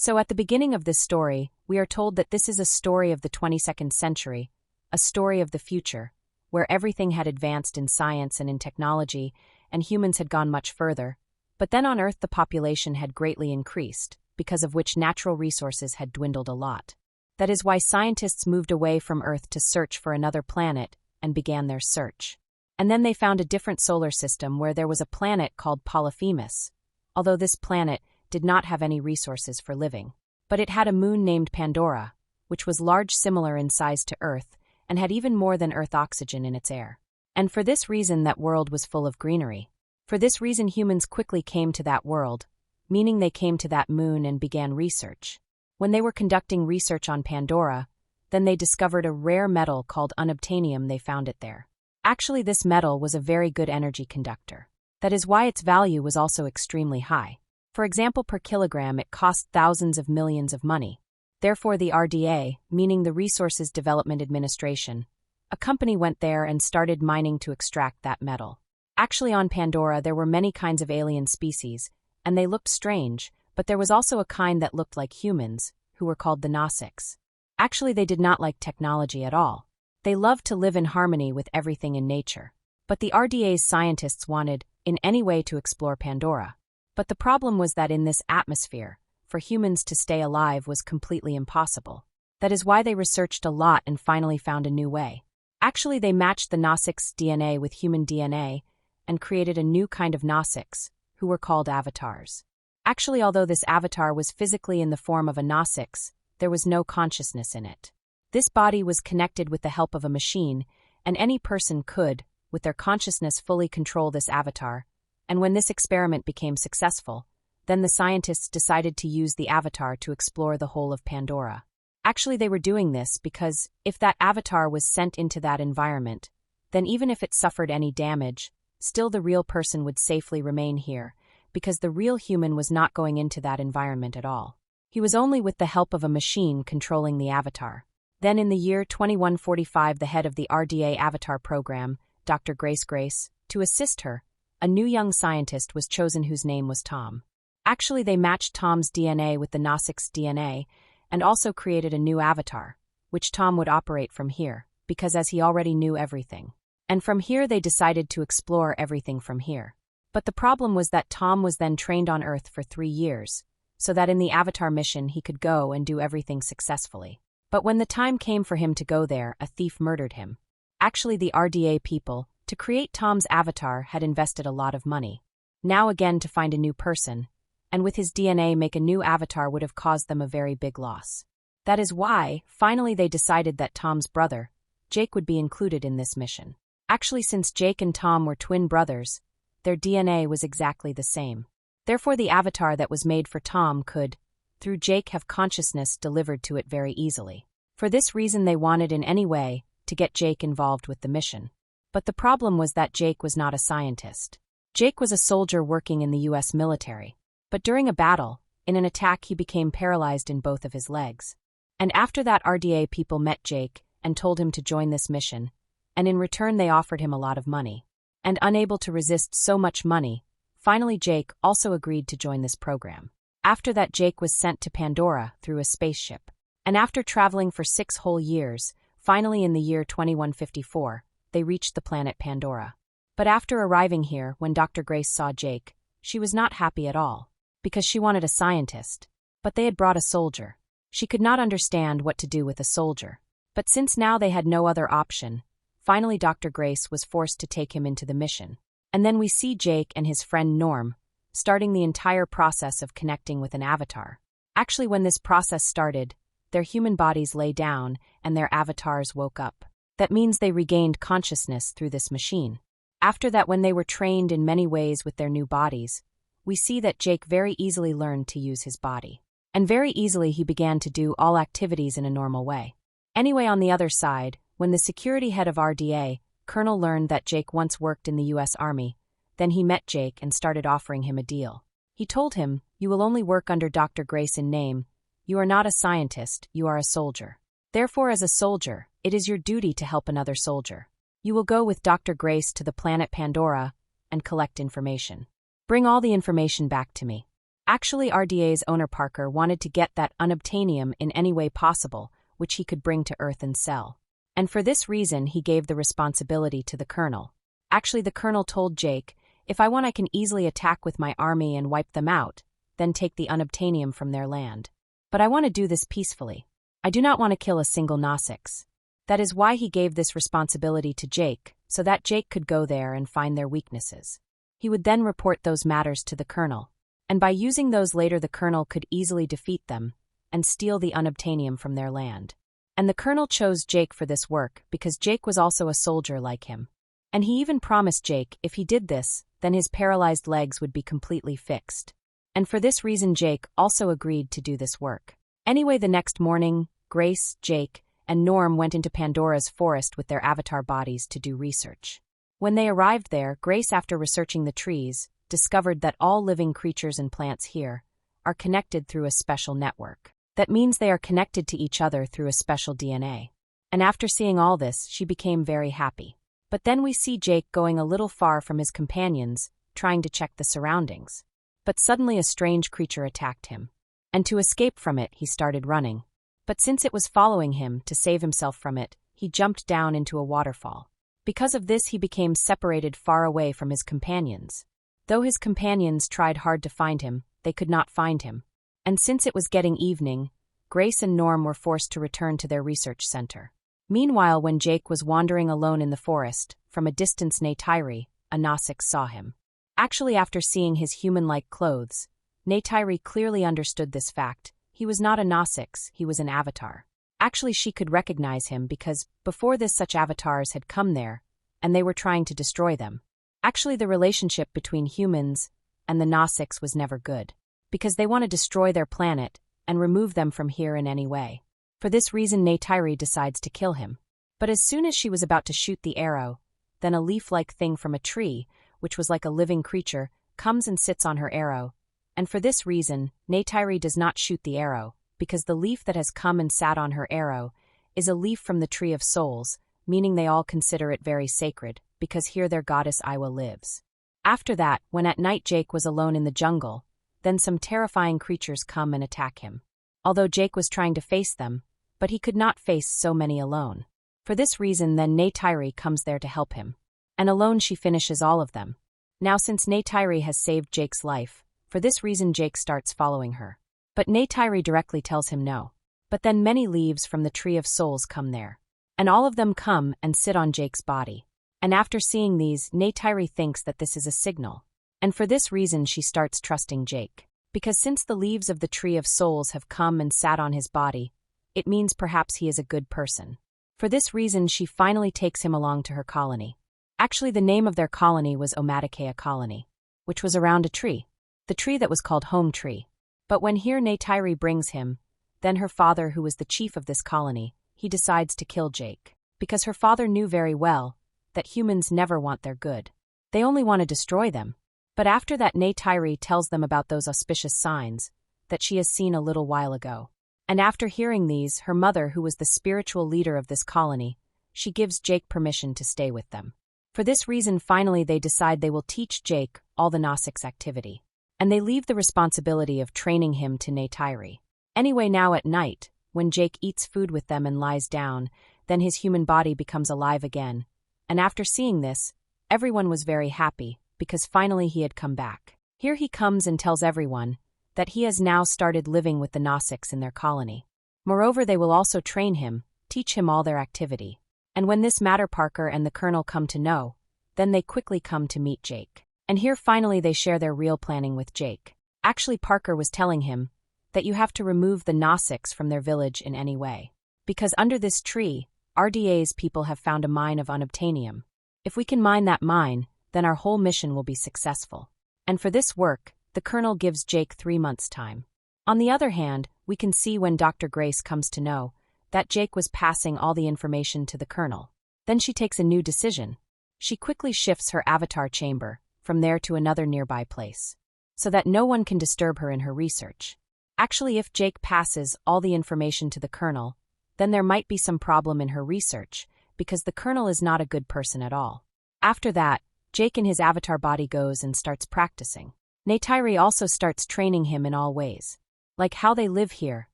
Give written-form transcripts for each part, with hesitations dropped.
So at the beginning of this story, we are told that this is a story of the 22nd century, a story of the future, where everything had advanced in science and in technology, and humans had gone much further. But then on Earth the population had greatly increased, because of which natural resources had dwindled a lot. That is why scientists moved away from Earth to search for another planet and began their search. And then they found a different solar system where there was a planet called Polyphemus, although this planet did not have any resources for living. But it had a moon named Pandora, which was large, similar in size to Earth, and had even more than Earth oxygen in its air. And for this reason that world was full of greenery. For this reason humans quickly came to that world, meaning they came to that moon and began research. When they were conducting research on Pandora, then they discovered a rare metal called unobtainium. They found it there. Actually, this metal was a very good energy conductor. That is why its value was also extremely high. For example, per kilogram it cost thousands of millions of money. Therefore the RDA, meaning the Resources Development Administration, a company went there and started mining to extract that metal. Actually on Pandora there were many kinds of alien species, and they looked strange, but there was also a kind that looked like humans, who were called the Gnostics. Actually they did not like technology at all. They loved to live in harmony with everything in nature. But the RDA's scientists wanted, in any way, to explore Pandora. But the problem was that in this atmosphere, for humans to stay alive was completely impossible. That is why they researched a lot and finally found a new way. Actually they matched the Gnostics' DNA with human DNA and created a new kind of Gnostics, who were called avatars. Actually, although this avatar was physically in the form of a Gnostics, there was no consciousness in it. This body was connected with the help of a machine, and any person could, with their consciousness, fully control this avatar. And when this experiment became successful, then the scientists decided to use the avatar to explore the whole of Pandora. Actually, they were doing this because if that avatar was sent into that environment, then even if it suffered any damage, still the real person would safely remain here, because the real human was not going into that environment at all. He was only with the help of a machine controlling the avatar. Then in the year 2145, the head of the RDA Avatar program, Dr. Grace, to assist her, a new young scientist was chosen whose name was Tom. Actually, they matched Tom's DNA with the Gnostics' DNA and also created a new avatar, which Tom would operate from here, because as he already knew everything. And from here they decided to explore everything from here. But the problem was that Tom was then trained on Earth for 3 years, so that in the Avatar mission he could go and do everything successfully. But when the time came for him to go there, a thief murdered him. Actually, the RDA people, to create Tom's avatar, had invested a lot of money. Now again to find a new person, and with his DNA make a new avatar would have caused them a very big loss. That is why, finally they decided that Tom's brother, Jake, would be included in this mission. Actually, since Jake and Tom were twin brothers, their DNA was exactly the same. Therefore the avatar that was made for Tom could, through Jake, have consciousness delivered to it very easily. For this reason they wanted in any way to get Jake involved with the mission. But the problem was that Jake was not a scientist. Jake was a soldier working in the US military. But during a battle, in an attack, he became paralyzed in both of his legs. And after that RDA people met Jake and told him to join this mission, and in return they offered him a lot of money. And unable to resist so much money, finally Jake also agreed to join this program. After that Jake was sent to Pandora through a spaceship. And after traveling for 6 whole years, finally in the year 2154, they reached the planet Pandora. But after arriving here, when Dr. Grace saw Jake, she was not happy at all, because she wanted a scientist. But they had brought a soldier. She could not understand what to do with a soldier. But since now they had no other option, finally Dr. Grace was forced to take him into the mission. And then we see Jake and his friend Norm starting the entire process of connecting with an avatar. Actually, when this process started, their human bodies lay down and their avatars woke up. That means they regained consciousness through this machine. After that, when they were trained in many ways with their new bodies, we see that Jake very easily learned to use his body. And very easily he began to do all activities in a normal way. Anyway, on the other side, when the security head of RDA, Colonel, learned that Jake once worked in the US Army, then he met Jake and started offering him a deal. He told him, "You will only work under Dr. Grace in name. You are not a scientist, you are a soldier. Therefore, as a soldier, it is your duty to help another soldier. You will go with Dr. Grace to the planet Pandora and collect information. Bring all the information back to me. Actually, RDA's owner Parker wanted to get that unobtainium in any way possible, which he could bring to Earth and sell. And for this reason, he gave the responsibility to the Colonel. Actually, the Colonel told Jake, "If I want, I can easily attack with my army and wipe them out, then take the unobtainium from their land. But I want to do this peacefully. I do not want to kill a single Gnostics." That is why he gave this responsibility to Jake, so that Jake could go there and find their weaknesses. He would then report those matters to the Colonel. And by using those later, the Colonel could easily defeat them and steal the unobtainium from their land. And the Colonel chose Jake for this work because Jake was also a soldier like him. And he even promised Jake if he did this, then his paralyzed legs would be completely fixed. And for this reason, Jake also agreed to do this work. Anyway, the next morning, Grace, Jake, and Norm went into Pandora's forest with their avatar bodies to do research. When they arrived there, Grace, after researching the trees, discovered that all living creatures and plants here are connected through a special network. That means they are connected to each other through a special DNA. And after seeing all this, she became very happy. But then we see Jake going a little far from his companions, trying to check the surroundings. But suddenly a strange creature attacked him. And to escape from it, he started running. But since it was following him, to save himself from it, he jumped down into a waterfall. Because of this, he became separated far away from his companions. Though his companions tried hard to find him, they could not find him. And since it was getting evening, Grace and Norm were forced to return to their research center. Meanwhile, when Jake was wandering alone in the forest, from a distance Neytiri, a Gnostic, saw him. Actually, after seeing his human-like clothes, Neytiri clearly understood this fact. He was not a Gnostic, he was an avatar. Actually, she could recognize him because, before this, such avatars had come there, and they were trying to destroy them. Actually, the relationship between humans and the Gnostics was never good, because they want to destroy their planet and remove them from here in any way. For this reason, Neytiri decides to kill him. But as soon as she was about to shoot the arrow, then a leaf-like thing from a tree, which was like a living creature, comes and sits on her arrow. And for this reason, Neytiri does not shoot the arrow, because the leaf that has come and sat on her arrow is a leaf from the Tree of Souls, meaning they all consider it very sacred, because here their goddess Iwa lives. After that, when at night Jake was alone in the jungle, then some terrifying creatures come and attack him. Although Jake was trying to face them, but he could not face so many alone. For this reason, then Neytiri comes there to help him. And alone she finishes all of them. Now since Neytiri has saved Jake's life, for this reason Jake starts following her. But Neytiri directly tells him no. But then many leaves from the Tree of Souls come there. And all of them come and sit on Jake's body. And after seeing these, Neytiri thinks that this is a signal. And for this reason she starts trusting Jake. Because since the leaves of the Tree of Souls have come and sat on his body, it means perhaps he is a good person. For this reason she finally takes him along to her colony. Actually, the name of their colony was Omaticea Colony, which was around a tree. The tree that was called Home Tree. But when here Neytiri brings him, then her father, who was the chief of this colony, he decides to kill Jake. Because her father knew very well that humans never want their good. They only want to destroy them. But after that, Neytiri tells them about those auspicious signs that she has seen a little while ago. And after hearing these, her mother, who was the spiritual leader of this colony, she gives Jake permission to stay with them. For this reason, finally they decide they will teach Jake all the Gnostics activity. And they leave the responsibility of training him to Neytiri. Anyway, now at night, when Jake eats food with them and lies down, then his human body becomes alive again. And after seeing this, everyone was very happy, because finally he had come back. Here he comes and tells everyone that he has now started living with the Gnostics in their colony. Moreover, they will also train him, teach him all their activity. And when this matter Parker and the Colonel come to know, then they quickly come to meet Jake. And here finally they share their real planning with Jake. Actually, Parker was telling him that you have to remove the Gnostics from their village in any way. Because under this tree, RDA's people have found a mine of unobtainium. If we can mine that mine, then our whole mission will be successful. And for this work, the Colonel gives Jake 3 months' time. On the other hand, we can see when Dr. Grace comes to know that Jake was passing all the information to the Colonel. Then she takes a new decision. She quickly shifts her avatar chamber from there to another nearby place, so that no one can disturb her in her research. Actually, if Jake passes all the information to the Colonel, then there might be some problem in her research, because the Colonel is not a good person at all. After that, Jake in his avatar body goes and starts practicing. Neytiri also starts training him in all ways. Like how they live here,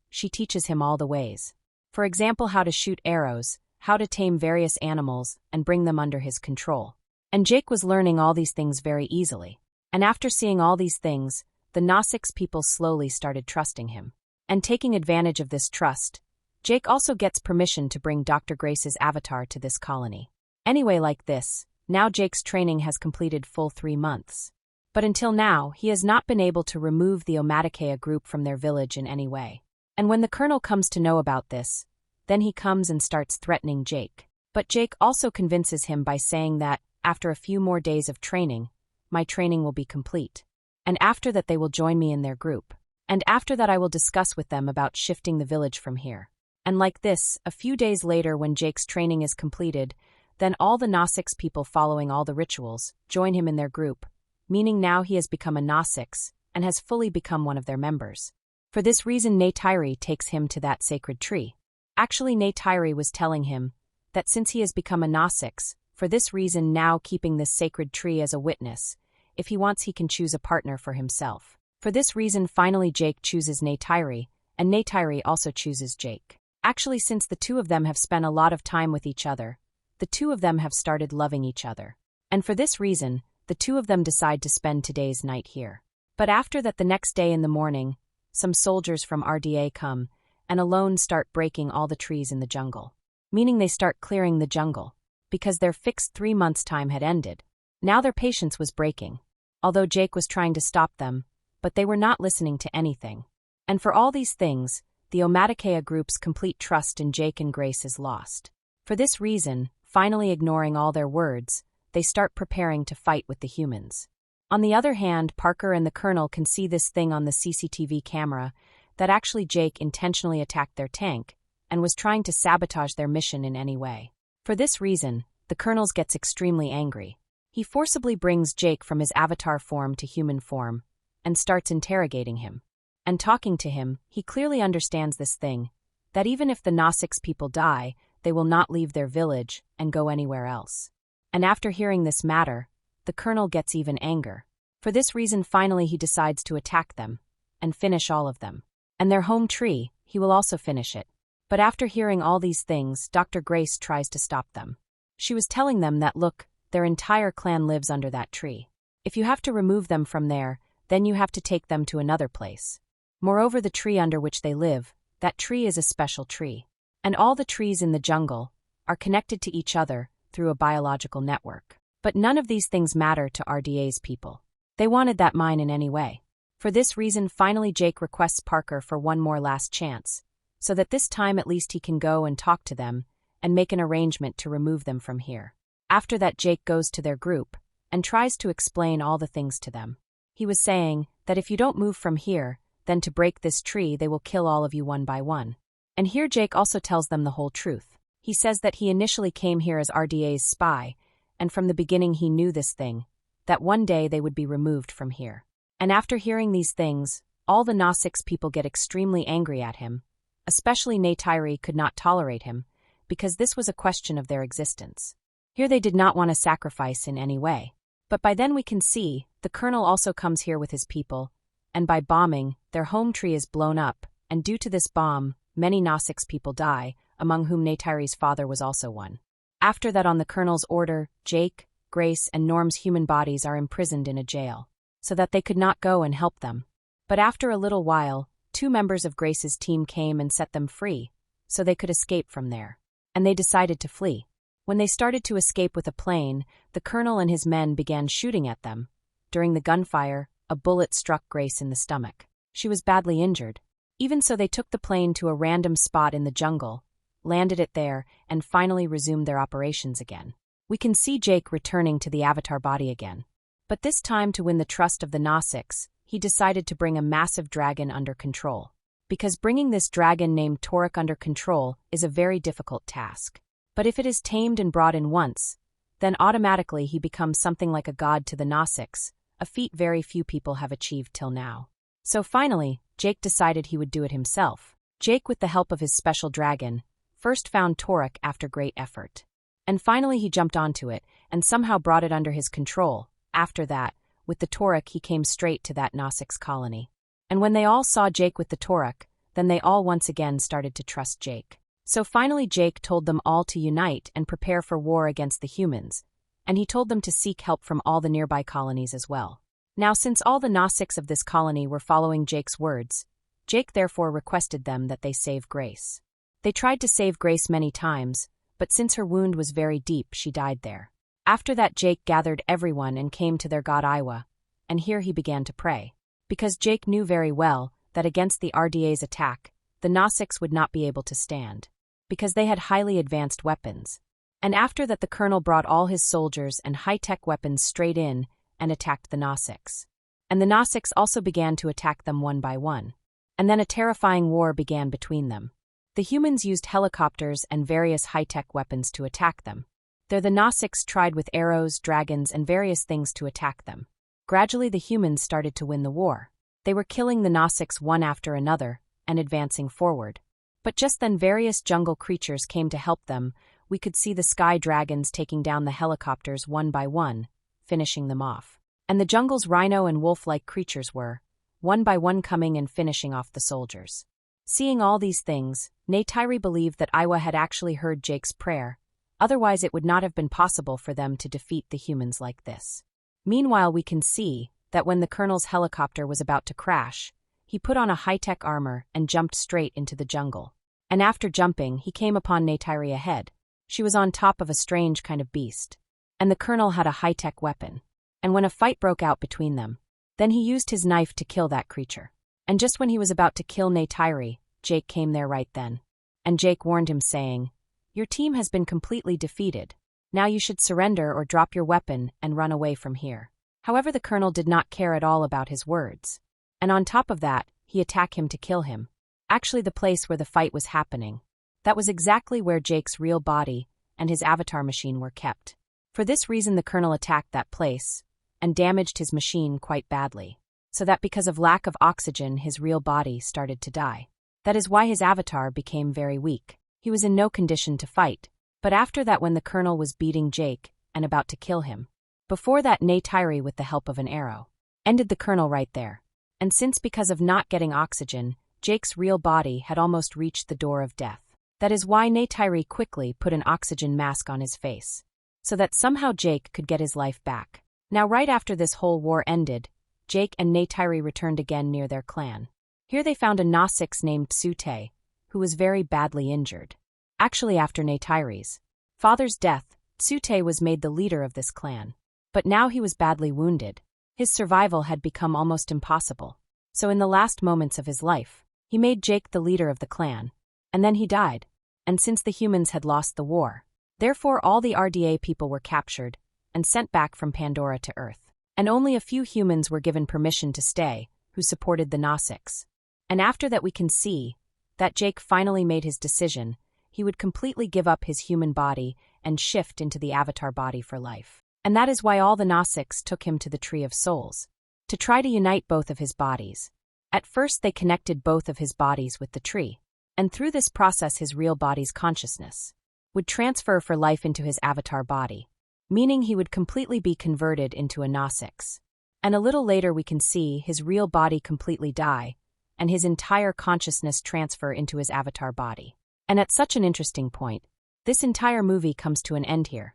she teaches him all the ways. For example, how to shoot arrows, how to tame various animals, and bring them under his control. And Jake was learning all these things very easily. And after seeing all these things, the Gnostics people slowly started trusting him. And taking advantage of this trust, Jake also gets permission to bring Dr. Grace's avatar to this colony. Anyway, like this, now Jake's training has completed full 3 months. But until now, he has not been able to remove the Omaticaya group from their village in any way. And when the colonel comes to know about this, then he comes and starts threatening Jake. But Jake also convinces him by saying that, after a few more days of training, my training will be complete. And after that they will join me in their group. And after that I will discuss with them about shifting the village from here. And like this, a few days later when Jake's training is completed, then all the Gnostics people following all the rituals join him in their group, meaning now he has become a Gnostics and has fully become one of their members. For this reason Neytiri takes him to that sacred tree. Actually Neytiri was telling him that since he has become a Gnostics, for this reason now keeping this sacred tree as a witness, if he wants he can choose a partner for himself. For this reason finally Jake chooses Neytiri, and Neytiri also chooses Jake. Actually since the two of them have spent a lot of time with each other, the two of them have started loving each other. And for this reason, the two of them decide to spend today's night here. But after that the next day in the morning, some soldiers from RDA come, and alone start breaking all the trees in the jungle. Meaning they start clearing the jungle, because their fixed 3 months' time had ended. Now their patience was breaking. Although Jake was trying to stop them, but they were not listening to anything. And for all these things, the Omaticaya group's complete trust in Jake and Grace is lost. For this reason, finally ignoring all their words, they start preparing to fight with the humans. On the other hand, Parker and the Colonel can see this thing on the CCTV camera, that actually Jake intentionally attacked their tank, and was trying to sabotage their mission in any way. For this reason, the Colonel gets extremely angry. He forcibly brings Jake from his avatar form to human form, and starts interrogating him. And talking to him, he clearly understands this thing, that even if the Gnostics people die, they will not leave their village and go anywhere else. And after hearing this matter, the Colonel gets even anger. For this reason finally he decides to attack them, and finish all of them. And their home tree, he will also finish it. But after hearing all these things, Dr. Grace tries to stop them. She was telling them that look, their entire clan lives under that tree. If you have to remove them from there, then you have to take them to another place. Moreover, the tree under which they live, that tree is a special tree. And all the trees in the jungle are connected to each other through a biological network. But none of these things matter to RDA's people. They wanted that mine in any way. For this reason, finally Jake requests Parker for one more last chance, so that this time at least he can go and talk to them and make an arrangement to remove them from here. After that, Jake goes to their group and tries to explain all the things to them. He was saying that if you don't move from here, then to break this tree they will kill all of you one by one. And here Jake also tells them the whole truth. He says that he initially came here as RDA's spy, and from the beginning he knew this thing, that one day they would be removed from here. And after hearing these things, all the Gnostics people get extremely angry at him. Especially Neytiri could not tolerate him, because this was a question of their existence. Here they did not want to sacrifice in any way. But by then we can see, the Colonel also comes here with his people, and by bombing, their home tree is blown up, and due to this bomb, many Gnostics people die, among whom Neytiri's father was also one. After that, on the Colonel's order, Jake, Grace, and Norm's human bodies are imprisoned in a jail, so that they could not go and help them. But after a little while, 2 members of Grace's team came and set them free, so they could escape from there. And they decided to flee. When they started to escape with a plane, the Colonel and his men began shooting at them. During the gunfire, a bullet struck Grace in the stomach. She was badly injured. Even so, they took the plane to a random spot in the jungle, landed it there, and finally resumed their operations again. We can see Jake returning to the avatar body again. But this time, to win the trust of the Gnostics, he decided to bring a massive dragon under control. Because bringing this dragon named Torok under control is a very difficult task. But if it is tamed and brought in once, then automatically he becomes something like a god to the Gnostics, a feat very few people have achieved till now. So finally, Jake decided he would do it himself. Jake, with the help of his special dragon, first found Torok after great effort. And finally he jumped onto it, and somehow brought it under his control. After that, with the Toruk he came straight to that Gnostics colony. And when they all saw Jake with the Toruk, then they all once again started to trust Jake. So finally Jake told them all to unite and prepare for war against the humans, and he told them to seek help from all the nearby colonies as well. Now since all the Gnostics of this colony were following Jake's words, Jake therefore requested them that they save Grace. They tried to save Grace many times, but since her wound was very deep, she died there. After that Jake gathered everyone and came to their god Iwa, and here he began to pray. Because Jake knew very well that against the RDA's attack, the Gnostics would not be able to stand, because they had highly advanced weapons. And after that the colonel brought all his soldiers and high-tech weapons straight in and attacked the Gnostics. And the Gnostics also began to attack them one by one. And then a terrifying war began between them. The humans used helicopters and various high-tech weapons to attack them. There the Gnostics tried with arrows, dragons, and various things to attack them. Gradually the humans started to win the war. They were killing the Gnostics one after another and advancing forward. But just then various jungle creatures came to help them. We could see the sky dragons taking down the helicopters one by one, finishing them off. And the jungle's rhino and wolf-like creatures were, one by one, coming and finishing off the soldiers. Seeing all these things, Neytiri believed that Iwa had actually heard Jake's prayer, otherwise it would not have been possible for them to defeat the humans like this. Meanwhile we can see that when the colonel's helicopter was about to crash, he put on a high-tech armor and jumped straight into the jungle. And after jumping, he came upon Neytiri ahead. She was on top of a strange kind of beast. And the colonel had a high-tech weapon. And when a fight broke out between them, then he used his knife to kill that creature. And just when he was about to kill Neytiri, Jake came there right then. And Jake warned him saying, "Your team has been completely defeated. Now you should surrender or drop your weapon and run away from here." However, the colonel did not care at all about his words. And on top of that, he attacked him to kill him. Actually the place where the fight was happening. That was exactly where Jake's real body and his avatar machine were kept. For this reason the colonel attacked that place and damaged his machine quite badly, so that because of lack of oxygen his real body started to die. That is why his avatar became very weak. He was in no condition to fight. But after that, when the colonel was beating Jake and about to kill him, before that Neytiri, with the help of an arrow, ended the colonel right there. And since because of not getting oxygen, Jake's real body had almost reached the door of death. That is why Neytiri quickly put an oxygen mask on his face, so that somehow Jake could get his life back. Now right after this whole war ended, Jake and Neytiri returned again near their clan. Here they found a Gnostics named Tsute, who was very badly injured. Actually after Neytiri's father's death, Tsute was made the leader of this clan. But now he was badly wounded. His survival had become almost impossible. So in the last moments of his life, he made Jake the leader of the clan. And then he died. And since the humans had lost the war, therefore all the RDA people were captured and sent back from Pandora to Earth. And only a few humans were given permission to stay, who supported the Gnostics. And after that we can see that Jake finally made his decision. He would completely give up his human body and shift into the avatar body for life. And that is why all the Gnostics took him to the Tree of Souls, to try to unite both of his bodies. At first they connected both of his bodies with the tree, and through this process his real body's consciousness would transfer for life into his avatar body, meaning he would completely be converted into a Gnostics. And a little later we can see his real body completely die, and his entire consciousness transfer into his avatar body. And at such an interesting point, this entire movie comes to an end here.